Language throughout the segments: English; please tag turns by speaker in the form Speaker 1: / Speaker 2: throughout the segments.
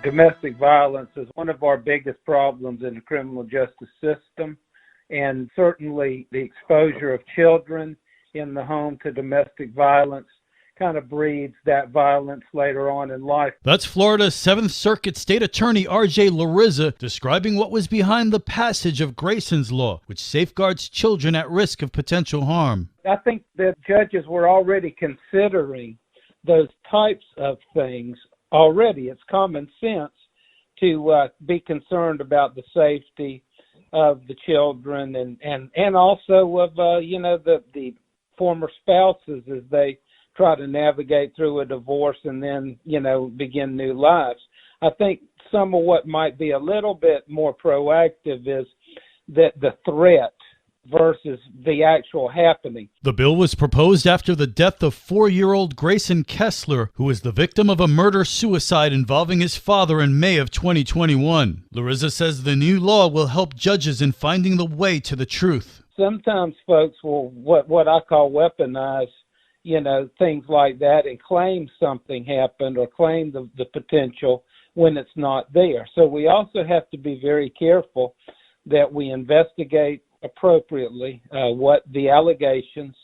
Speaker 1: Domestic violence is one of our biggest problems in the criminal justice system, and certainly the exposure of children in the home to domestic violence kind of breeds that violence later on in life.
Speaker 2: That's Florida's 7th Circuit State Attorney R.J. Larissa describing what was behind the passage of Grayson's Law, which safeguards children at risk of potential harm.
Speaker 1: I think that judges were already considering those types of things already. It's common sense to be concerned about the safety of the children and also of the former spouses as they try to navigate through a divorce and then begin new lives. I think some of what might be a little bit more proactive is that the threat versus the actual happening.
Speaker 2: The bill was proposed after the death of 4-year-old Grayson Kessler, who was the victim of a murder-suicide involving his father in May of 2021. Larissa says the new law will help judges in finding the way to the truth.
Speaker 1: Sometimes folks will what I call weaponize things like that and claim something happened or claim the potential when it's not there. So we also have to be very careful that we investigate appropriately what the allegations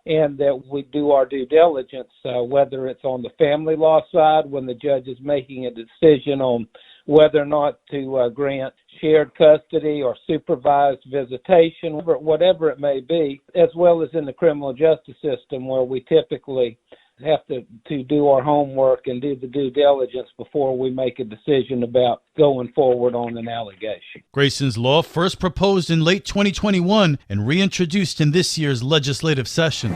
Speaker 1: and that we do our due diligence, whether it's on the family law side when the judge is making a decision on whether or not to grant shared custody or supervised visitation, whatever it may be, as well as in the criminal justice system where we typically have to do our homework and do the due diligence before we make a decision about going forward on an allegation.
Speaker 2: Grayson's Law first proposed in late 2021 and reintroduced in this year's legislative session.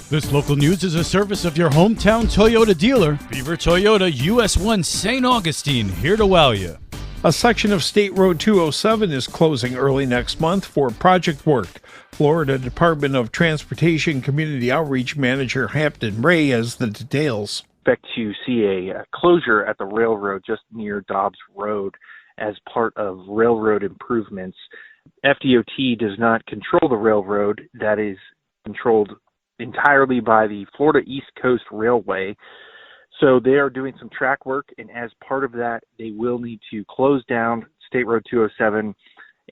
Speaker 2: This local news is a service of your hometown Toyota dealer, Beaver Toyota, US 1 St. Augustine, here to wow you.
Speaker 3: A section of State Road 207 is closing early next month for project work. Florida Department of Transportation Community Outreach Manager Hampton Ray has the details.
Speaker 4: Expect to see a closure at the railroad just near Dobbs Road as part of railroad improvements. FDOT does not control the railroad. That is controlled entirely by the Florida East Coast Railway. So they are doing some track work, and as part of that, they will need to close down State Road 207,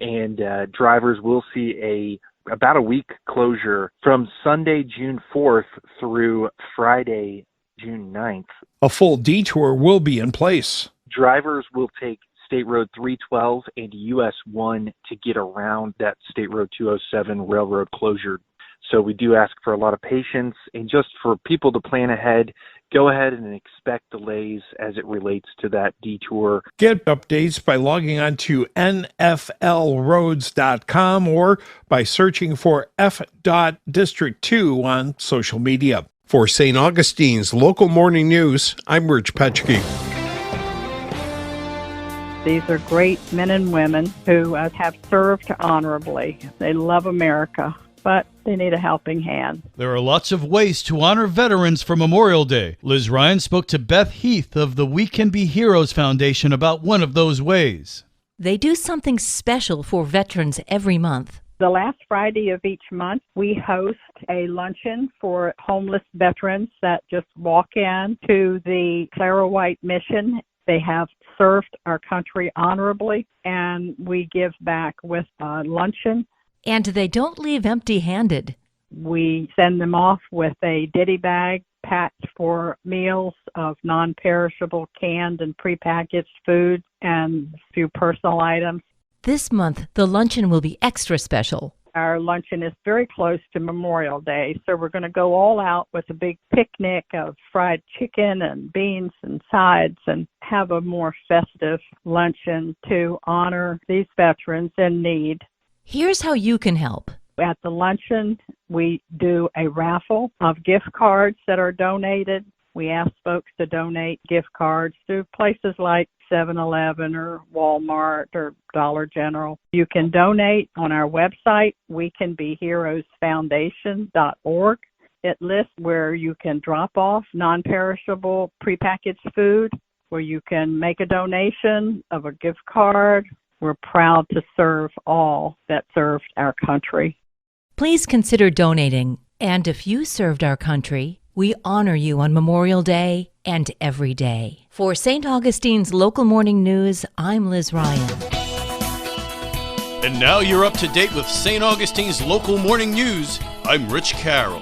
Speaker 4: and drivers will see about a week closure from Sunday, June 4th through Friday, June 9th.
Speaker 3: A full detour will be in place.
Speaker 4: Drivers will take State Road 312 and US 1 to get around that State Road 207 railroad closure. So we do ask for a lot of patience, and just for people to plan ahead, go ahead and expect delays as it relates to that detour.
Speaker 3: Get updates by logging on to nflroads.com or by searching for F.District 2 on social media.
Speaker 5: For St. Augustine's Local Morning News, I'm Rich Petchke.
Speaker 6: These are great men and women who have served honorably. They love America, but they need a helping hand.
Speaker 2: There are lots of ways to honor veterans for Memorial Day. Liz Ryan spoke to Beth Heath of the We Can Be Heroes Foundation about one of those ways.
Speaker 7: They do something special for veterans every month.
Speaker 6: The last Friday of each month, we host a luncheon for homeless veterans that just walk in to the Clara White Mission. They have served our country honorably, and we give back with a luncheon.
Speaker 7: And they don't leave empty-handed.
Speaker 6: We send them off with a ditty bag packed for meals of non-perishable canned and prepackaged food and a few personal items.
Speaker 7: This month, the luncheon will be extra special.
Speaker 6: Our luncheon is very close to Memorial Day, so we're going to go all out with a big picnic of fried chicken and beans and sides and have a more festive luncheon to honor these veterans in need.
Speaker 7: Here's how you can help.
Speaker 6: At the luncheon, we do a raffle of gift cards that are donated. We ask folks to donate gift cards to places like 7-Eleven or Walmart or Dollar General. You can donate on our website, wecanbeheroesfoundation.org. It lists where you can drop off non-perishable prepackaged food, where you can make a donation of a gift card. We're proud to serve all that served our country.
Speaker 7: Please consider donating. And if you served our country, We honor you on Memorial Day and every day. For St. Augustine's Local Morning News, I'm Liz Ryan.
Speaker 2: And now you're up to date with St. Augustine's Local Morning News. I'm Rich Carroll.